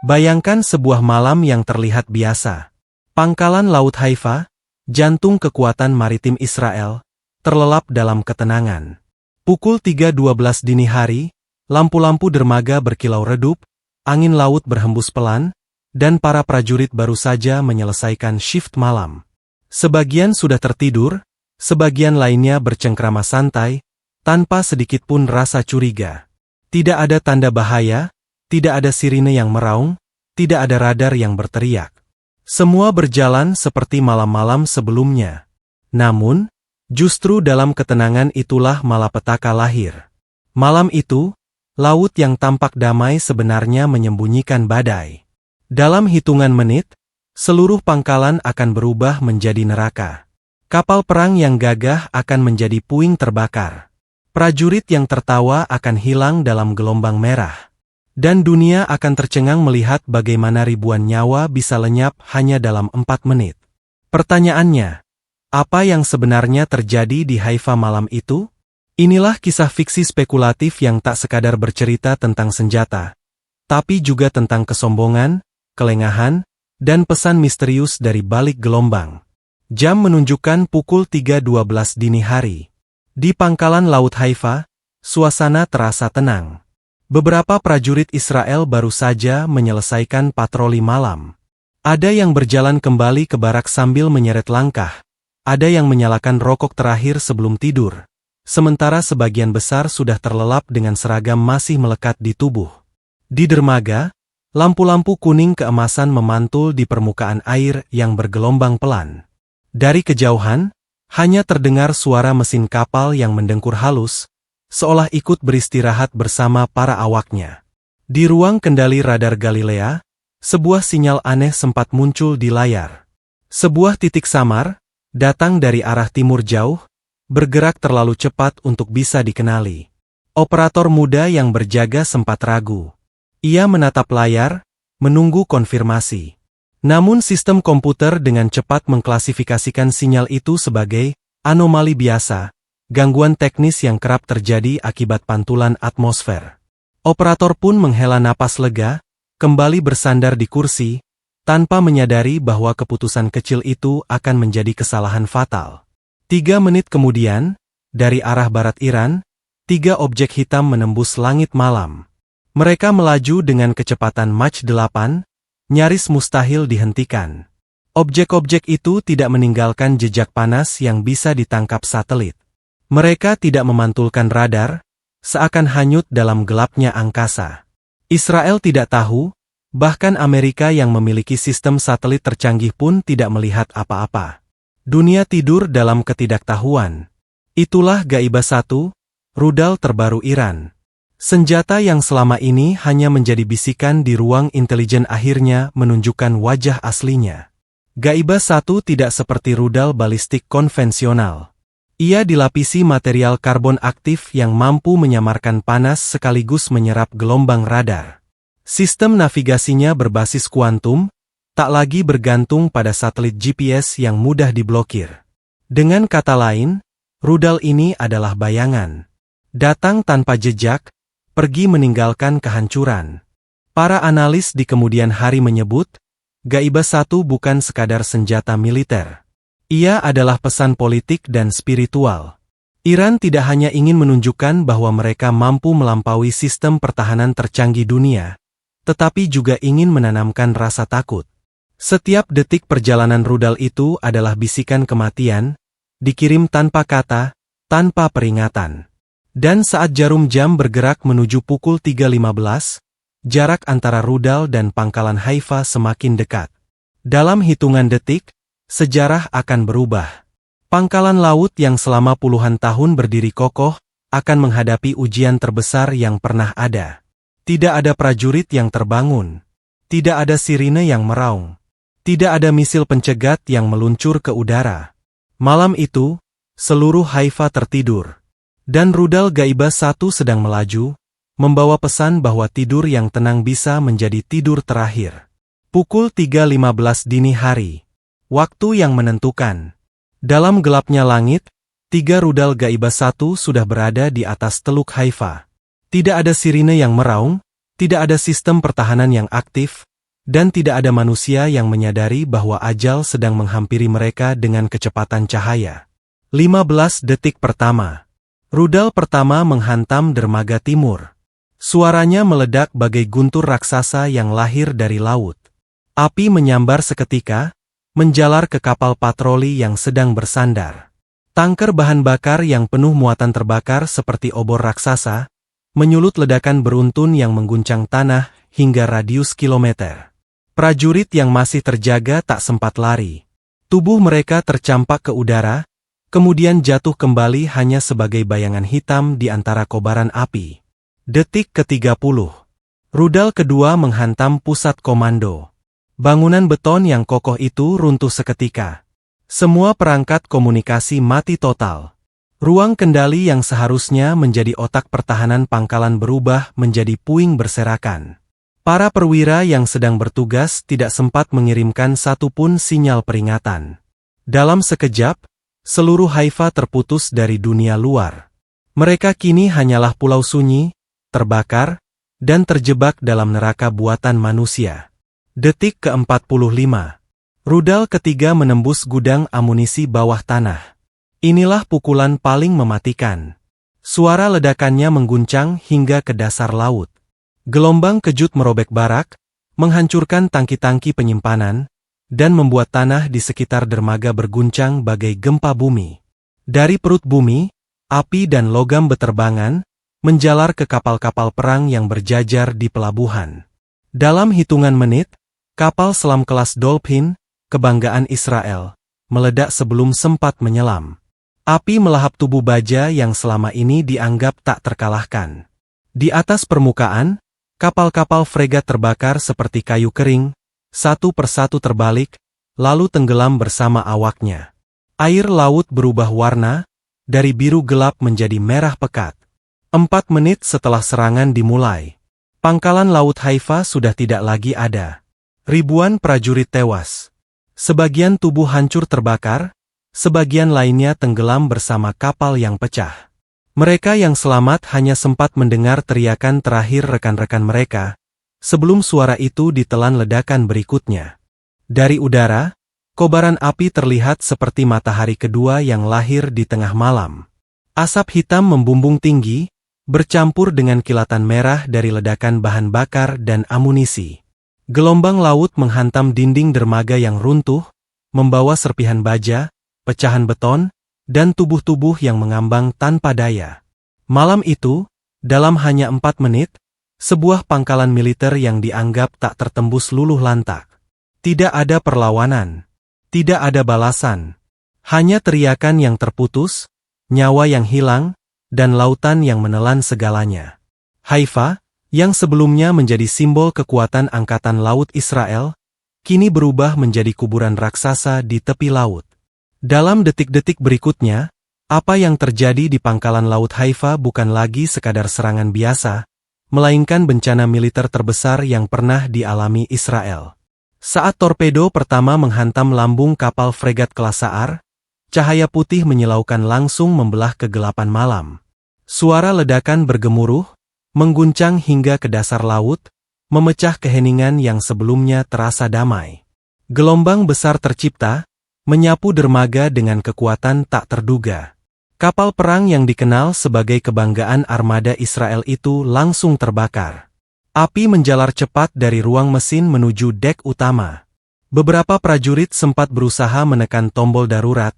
Bayangkan sebuah malam yang terlihat biasa. Pangkalan Laut Haifa, jantung kekuatan maritim Israel, terlelap dalam ketenangan. Pukul 3.12 dini hari, lampu-lampu dermaga berkilau redup, angin laut berhembus pelan, dan para prajurit baru saja menyelesaikan shift malam. Sebagian sudah tertidur, sebagian lainnya bercengkrama santai, tanpa sedikit pun rasa curiga. Tidak ada tanda bahaya, tidak ada sirine yang meraung, tidak ada radar yang berteriak. Semua berjalan seperti malam-malam sebelumnya. Namun, justru dalam ketenangan itulah malapetaka lahir. Malam itu, laut yang tampak damai sebenarnya menyembunyikan badai. Dalam hitungan menit, seluruh pangkalan akan berubah menjadi neraka. Kapal perang yang gagah akan menjadi puing terbakar. Prajurit yang tertawa akan hilang dalam gelombang merah. Dan dunia akan tercengang melihat bagaimana ribuan nyawa bisa lenyap hanya dalam 4 menit. Pertanyaannya, apa yang sebenarnya terjadi di Haifa malam itu? Inilah kisah fiksi spekulatif yang tak sekadar bercerita tentang senjata, tapi juga tentang kesombongan, kelengahan, dan pesan misterius dari balik gelombang. Jam menunjukkan pukul 3.12 dini hari. Di pangkalan Laut Haifa, suasana terasa tenang. Beberapa prajurit Israel baru saja menyelesaikan patroli malam. Ada yang berjalan kembali ke barak sambil menyeret langkah. Ada yang menyalakan rokok terakhir sebelum tidur. Sementara sebagian besar sudah terlelap dengan seragam masih melekat di tubuh. Di dermaga, lampu-lampu kuning keemasan memantul di permukaan air yang bergelombang pelan. Dari kejauhan, hanya terdengar suara mesin kapal yang mendengkur halus, seolah ikut beristirahat bersama para awaknya. Di ruang kendali radar Galilea, sebuah sinyal aneh sempat muncul di layar. Sebuah titik samar, datang dari arah timur jauh, bergerak terlalu cepat untuk bisa dikenali. Operator muda yang berjaga sempat ragu. Ia menatap layar, menunggu konfirmasi. Namun sistem komputer dengan cepat mengklasifikasikan sinyal itu sebagai anomali biasa, gangguan teknis yang kerap terjadi akibat pantulan atmosfer. Operator pun menghela napas lega, kembali bersandar di kursi, tanpa menyadari bahwa keputusan kecil itu akan menjadi kesalahan fatal. 3 menit kemudian, dari arah barat Iran, 3 objek hitam menembus langit malam. Mereka melaju dengan kecepatan Mach 8, nyaris mustahil dihentikan. Objek-objek itu tidak meninggalkan jejak panas yang bisa ditangkap satelit. Mereka tidak memantulkan radar, seakan hanyut dalam gelapnya angkasa. Israel tidak tahu, bahkan Amerika yang memiliki sistem satelit tercanggih pun tidak melihat apa-apa. Dunia tidur dalam ketidaktahuan. Itulah Ghaibah 1, rudal terbaru Iran. Senjata yang selama ini hanya menjadi bisikan di ruang intelijen akhirnya menunjukkan wajah aslinya. Ghaibah 1 tidak seperti rudal balistik konvensional. Ia dilapisi material karbon aktif yang mampu menyamarkan panas sekaligus menyerap gelombang radar. Sistem navigasinya berbasis kuantum, tak lagi bergantung pada satelit GPS yang mudah diblokir. Dengan kata lain, rudal ini adalah bayangan. Datang tanpa jejak, pergi meninggalkan kehancuran. Para analis di kemudian hari menyebut, Ghaibah 1 bukan sekadar senjata militer. Ia adalah pesan politik dan spiritual. Iran tidak hanya ingin menunjukkan bahwa mereka mampu melampaui sistem pertahanan tercanggih dunia, tetapi juga ingin menanamkan rasa takut. Setiap detik perjalanan rudal itu adalah bisikan kematian, dikirim tanpa kata, tanpa peringatan. Dan saat jarum jam bergerak menuju pukul 3.15, jarak antara rudal dan pangkalan Haifa semakin dekat. Dalam hitungan detik, sejarah akan berubah. Pangkalan laut yang selama puluhan tahun berdiri kokoh, akan menghadapi ujian terbesar yang pernah ada. Tidak ada prajurit yang terbangun. Tidak ada sirine yang meraung. Tidak ada misil pencegat yang meluncur ke udara. Malam itu, seluruh Haifa tertidur. Dan rudal Ghaibah 1 sedang melaju, membawa pesan bahwa tidur yang tenang bisa menjadi tidur terakhir. Pukul 3.15 dini hari. Waktu yang menentukan. Dalam gelapnya langit, 3 rudal Ghaibah 1 sudah berada di atas Teluk Haifa. Tidak ada sirine yang meraung, tidak ada sistem pertahanan yang aktif, dan tidak ada manusia yang menyadari bahwa ajal sedang menghampiri mereka dengan kecepatan cahaya. 15 detik pertama. Rudal pertama menghantam dermaga timur. Suaranya meledak bagai guntur raksasa yang lahir dari laut. Api menyambar seketika, menjalar ke kapal patroli yang sedang bersandar. Tangker bahan bakar yang penuh muatan terbakar seperti obor raksasa, menyulut ledakan beruntun yang mengguncang tanah hingga radius kilometer. Prajurit yang masih terjaga tak sempat lari. Tubuh mereka tercampak ke udara, kemudian jatuh kembali hanya sebagai bayangan hitam di antara kobaran api. Detik ke-30. Rudal kedua menghantam pusat komando. Bangunan beton yang kokoh itu runtuh seketika. Semua perangkat komunikasi mati total. Ruang kendali yang seharusnya menjadi otak pertahanan pangkalan berubah menjadi puing berserakan. Para perwira yang sedang bertugas tidak sempat mengirimkan satupun sinyal peringatan. Dalam sekejap, seluruh Haifa terputus dari dunia luar. Mereka kini hanyalah pulau sunyi, terbakar, dan terjebak dalam neraka buatan manusia. Detik ke-45. Rudal ketiga menembus gudang amunisi bawah tanah. Inilah pukulan paling mematikan. Suara ledakannya mengguncang hingga ke dasar laut. Gelombang kejut merobek barak, menghancurkan tangki-tangki penyimpanan, dan membuat tanah di sekitar dermaga berguncang bagai gempa bumi. Dari perut bumi, api dan logam beterbangan, menjalar ke kapal-kapal perang yang berjajar di pelabuhan. Dalam hitungan menit, kapal selam kelas Dolphin, kebanggaan Israel, meledak sebelum sempat menyelam. Api melahap tubuh baja yang selama ini dianggap tak terkalahkan. Di atas permukaan, kapal-kapal fregat terbakar seperti kayu kering, satu persatu terbalik, lalu tenggelam bersama awaknya. Air laut berubah warna, dari biru gelap menjadi merah pekat. 4 menit setelah serangan dimulai, pangkalan laut Haifa sudah tidak lagi ada. Ribuan prajurit tewas. Sebagian tubuh hancur terbakar, sebagian lainnya tenggelam bersama kapal yang pecah. Mereka yang selamat hanya sempat mendengar teriakan terakhir rekan-rekan mereka, sebelum suara itu ditelan ledakan berikutnya. Dari udara, kobaran api terlihat seperti matahari kedua yang lahir di tengah malam. Asap hitam membumbung tinggi, bercampur dengan kilatan merah dari ledakan bahan bakar dan amunisi. Gelombang laut menghantam dinding dermaga yang runtuh, membawa serpihan baja, pecahan beton, dan tubuh-tubuh yang mengambang tanpa daya. Malam itu, dalam hanya 4 menit, sebuah pangkalan militer yang dianggap tak tertembus luluh lantak. Tidak ada perlawanan. Tidak ada balasan. Hanya teriakan yang terputus, nyawa yang hilang, dan lautan yang menelan segalanya. Haifa, yang sebelumnya menjadi simbol kekuatan angkatan laut Israel, kini berubah menjadi kuburan raksasa di tepi laut. Dalam detik-detik berikutnya, apa yang terjadi di pangkalan laut Haifa bukan lagi sekadar serangan biasa, melainkan bencana militer terbesar yang pernah dialami Israel. Saat torpedo pertama menghantam lambung kapal fregat kelas Sa'ar, cahaya putih menyilaukan langsung membelah kegelapan malam. Suara ledakan bergemuruh, mengguncang hingga ke dasar laut, memecah keheningan yang sebelumnya terasa damai. Gelombang besar tercipta, menyapu dermaga dengan kekuatan tak terduga. Kapal perang yang dikenal sebagai kebanggaan armada Israel itu langsung terbakar. Api menjalar cepat dari ruang mesin menuju dek utama. Beberapa prajurit sempat berusaha menekan tombol darurat,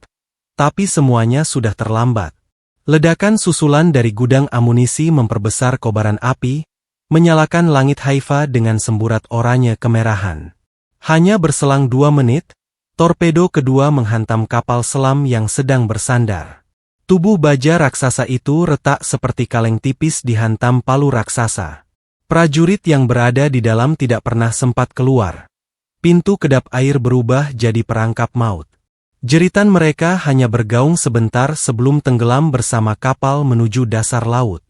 tapi semuanya sudah terlambat. Ledakan susulan dari gudang amunisi memperbesar kobaran api, menyalakan langit Haifa dengan semburat oranye kemerahan. Hanya berselang 2 menit, torpedo kedua menghantam kapal selam yang sedang bersandar. Tubuh baja raksasa itu retak seperti kaleng tipis dihantam palu raksasa. Prajurit yang berada di dalam tidak pernah sempat keluar. Pintu kedap air berubah jadi perangkap maut. Jeritan mereka hanya bergaung sebentar sebelum tenggelam bersama kapal menuju dasar laut.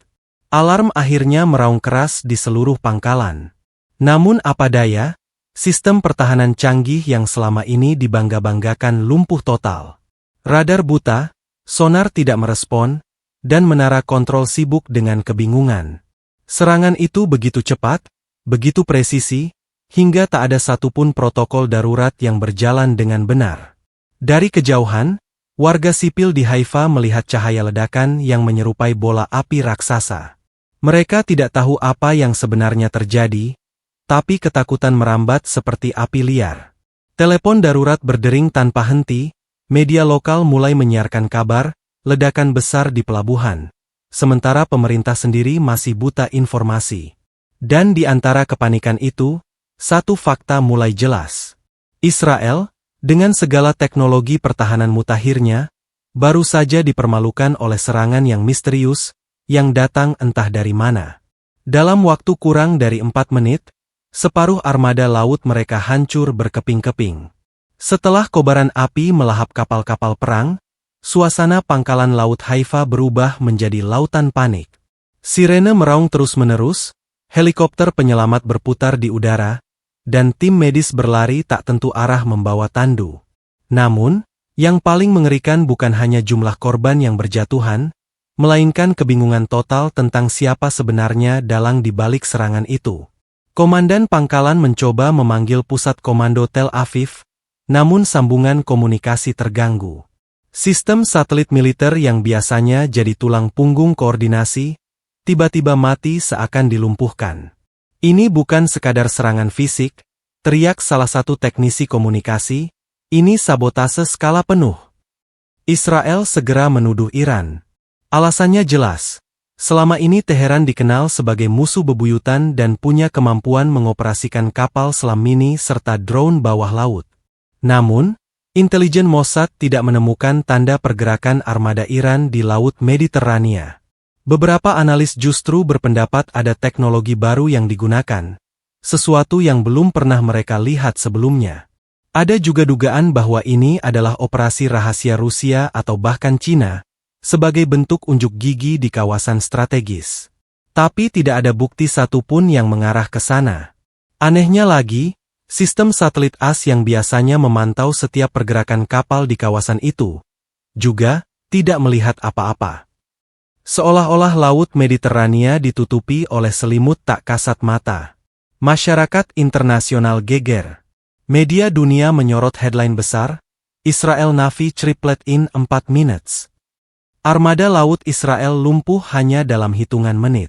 Alarm akhirnya meraung keras di seluruh pangkalan. Namun apa daya, sistem pertahanan canggih yang selama ini dibangga-banggakan lumpuh total. Radar buta, sonar tidak merespon, dan menara kontrol sibuk dengan kebingungan. Serangan itu begitu cepat, begitu presisi, hingga tak ada satupun protokol darurat yang berjalan dengan benar. Dari kejauhan, warga sipil di Haifa melihat cahaya ledakan yang menyerupai bola api raksasa. Mereka tidak tahu apa yang sebenarnya terjadi, tapi ketakutan merambat seperti api liar. Telepon darurat berdering tanpa henti, media lokal mulai menyiarkan kabar, ledakan besar di pelabuhan. Sementara pemerintah sendiri masih buta informasi. Dan di antara kepanikan itu, satu fakta mulai jelas. Israel, dengan segala teknologi pertahanan mutakhirnya, baru saja dipermalukan oleh serangan yang misterius, yang datang entah dari mana. Dalam waktu kurang dari 4 menit, separuh armada laut mereka hancur berkeping-keping. Setelah kobaran api melahap kapal-kapal perang, suasana pangkalan laut Haifa berubah menjadi lautan panik. Sirene meraung terus-menerus, helikopter penyelamat berputar di udara, dan tim medis berlari tak tentu arah membawa tandu. Namun, yang paling mengerikan bukan hanya jumlah korban yang berjatuhan, melainkan kebingungan total tentang siapa sebenarnya dalang di balik serangan itu. Komandan pangkalan mencoba memanggil pusat komando Tel Aviv, namun sambungan komunikasi terganggu. Sistem satelit militer yang biasanya jadi tulang punggung koordinasi, tiba-tiba mati seakan dilumpuhkan. Ini bukan sekadar serangan fisik, teriak salah satu teknisi komunikasi, ini sabotase skala penuh. Israel segera menuduh Iran. Alasannya jelas, selama ini Teheran dikenal sebagai musuh bebuyutan dan punya kemampuan mengoperasikan kapal selam mini serta drone bawah laut. Namun, intelijen Mossad tidak menemukan tanda pergerakan armada Iran di Laut Mediterania. Beberapa analis justru berpendapat ada teknologi baru yang digunakan, sesuatu yang belum pernah mereka lihat sebelumnya. Ada juga dugaan bahwa ini adalah operasi rahasia Rusia atau bahkan Cina, sebagai bentuk unjuk gigi di kawasan strategis. Tapi tidak ada bukti satupun yang mengarah ke sana. Anehnya lagi, sistem satelit AS yang biasanya memantau setiap pergerakan kapal di kawasan itu, juga tidak melihat apa-apa. Seolah-olah Laut Mediterania ditutupi oleh selimut tak kasat mata. Masyarakat internasional geger. Media dunia menyorot headline besar, Israel Navy triplet in 4 minutes. Armada laut Israel lumpuh hanya dalam hitungan menit.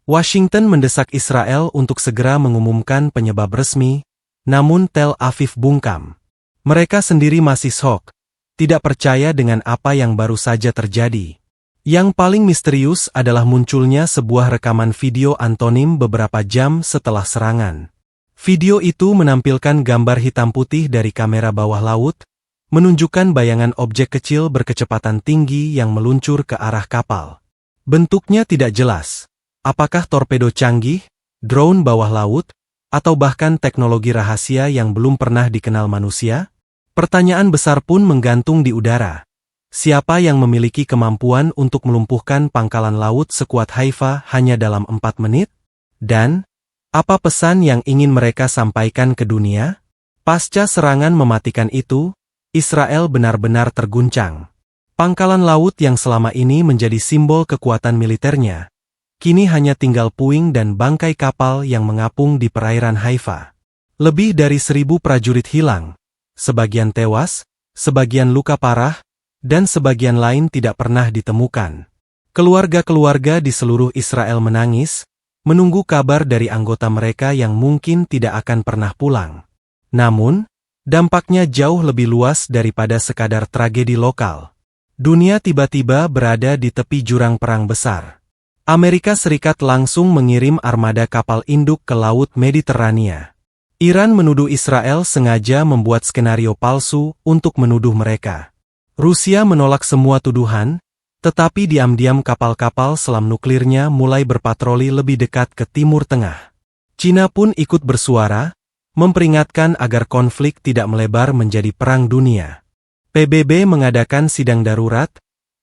Washington mendesak Israel untuk segera mengumumkan penyebab resmi, namun Tel Aviv bungkam. Mereka sendiri masih shock, tidak percaya dengan apa yang baru saja terjadi. Yang paling misterius adalah munculnya sebuah rekaman video antonim beberapa jam setelah serangan. Video itu menampilkan gambar hitam putih dari kamera bawah laut, menunjukkan bayangan objek kecil berkecepatan tinggi yang meluncur ke arah kapal. Bentuknya tidak jelas, apakah torpedo canggih, drone bawah laut, atau bahkan teknologi rahasia yang belum pernah dikenal manusia? Pertanyaan besar pun menggantung di udara. Siapa yang memiliki kemampuan untuk melumpuhkan pangkalan laut sekuat Haifa hanya dalam 4 menit? Dan, apa pesan yang ingin mereka sampaikan ke dunia? Pasca serangan mematikan itu, Israel benar-benar terguncang. Pangkalan laut yang selama ini menjadi simbol kekuatan militernya, kini hanya tinggal puing dan bangkai kapal yang mengapung di perairan Haifa. Lebih dari 1.000 prajurit hilang, sebagian tewas, sebagian luka parah, dan sebagian lain tidak pernah ditemukan. Keluarga-keluarga di seluruh Israel menangis, menunggu kabar dari anggota mereka yang mungkin tidak akan pernah pulang. Namun, dampaknya jauh lebih luas daripada sekadar tragedi lokal. Dunia tiba-tiba berada di tepi jurang perang besar. Amerika Serikat langsung mengirim armada kapal induk ke Laut Mediterania. Iran menuduh Israel sengaja membuat skenario palsu untuk menuduh mereka. Rusia menolak semua tuduhan, tetapi diam-diam kapal-kapal selam nuklirnya mulai berpatroli lebih dekat ke Timur Tengah. Cina pun ikut bersuara, memperingatkan agar konflik tidak melebar menjadi perang dunia. PBB mengadakan sidang darurat,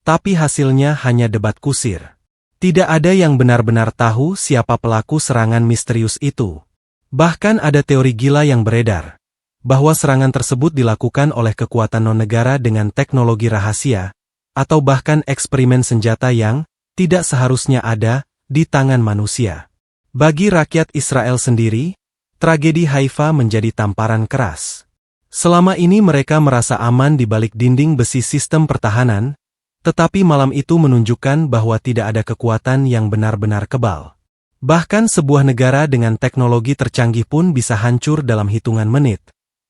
tapi hasilnya hanya debat kusir. Tidak ada yang benar-benar tahu siapa pelaku serangan misterius itu. Bahkan ada teori gila yang beredar, bahwa serangan tersebut dilakukan oleh kekuatan non-negara dengan teknologi rahasia, atau bahkan eksperimen senjata yang tidak seharusnya ada di tangan manusia. Bagi rakyat Israel sendiri, tragedi Haifa menjadi tamparan keras. Selama ini mereka merasa aman di balik dinding besi sistem pertahanan, tetapi malam itu menunjukkan bahwa tidak ada kekuatan yang benar-benar kebal. Bahkan sebuah negara dengan teknologi tercanggih pun bisa hancur dalam hitungan menit,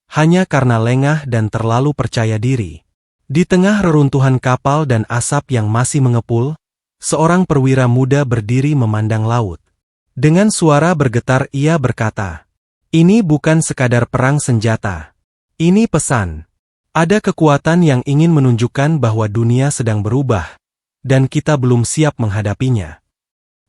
hanya karena lengah dan terlalu percaya diri. Di tengah reruntuhan kapal dan asap yang masih mengepul, seorang perwira muda berdiri memandang laut. Dengan suara bergetar ia berkata, "Ini bukan sekadar perang senjata. Ini pesan. Ada kekuatan yang ingin menunjukkan bahwa dunia sedang berubah, dan kita belum siap menghadapinya."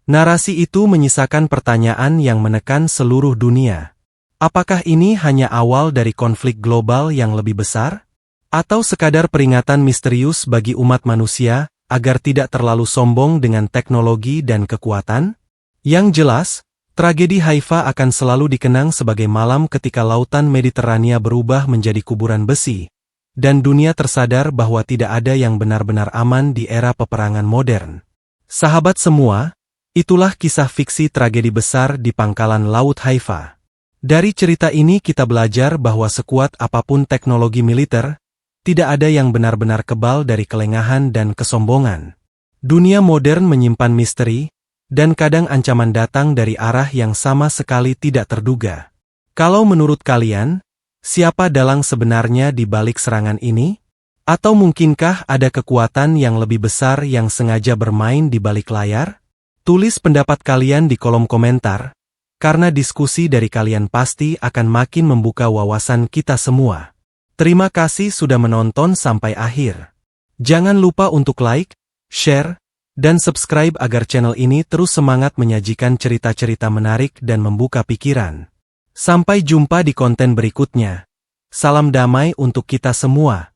Narasi itu menyisakan pertanyaan yang menekan seluruh dunia. Apakah ini hanya awal dari konflik global yang lebih besar? Atau sekadar peringatan misterius bagi umat manusia, agar tidak terlalu sombong dengan teknologi dan kekuatan? Yang jelas, tragedi Haifa akan selalu dikenang sebagai malam ketika lautan Mediterania berubah menjadi kuburan besi, dan dunia tersadar bahwa tidak ada yang benar-benar aman di era peperangan modern. Sahabat semua, itulah kisah fiksi tragedi besar di pangkalan Laut Haifa. Dari cerita ini kita belajar bahwa sekuat apapun teknologi militer, tidak ada yang benar-benar kebal dari kelengahan dan kesombongan. Dunia modern menyimpan misteri, dan kadang ancaman datang dari arah yang sama sekali tidak terduga. Kalau menurut kalian, siapa dalang sebenarnya di balik serangan ini? Atau mungkinkah ada kekuatan yang lebih besar yang sengaja bermain di balik layar? Tulis pendapat kalian di kolom komentar, karena diskusi dari kalian pasti akan makin membuka wawasan kita semua. Terima kasih sudah menonton sampai akhir. Jangan lupa untuk like, share, dan subscribe agar channel ini terus semangat menyajikan cerita-cerita menarik dan membuka pikiran. Sampai jumpa di konten berikutnya. Salam damai untuk kita semua.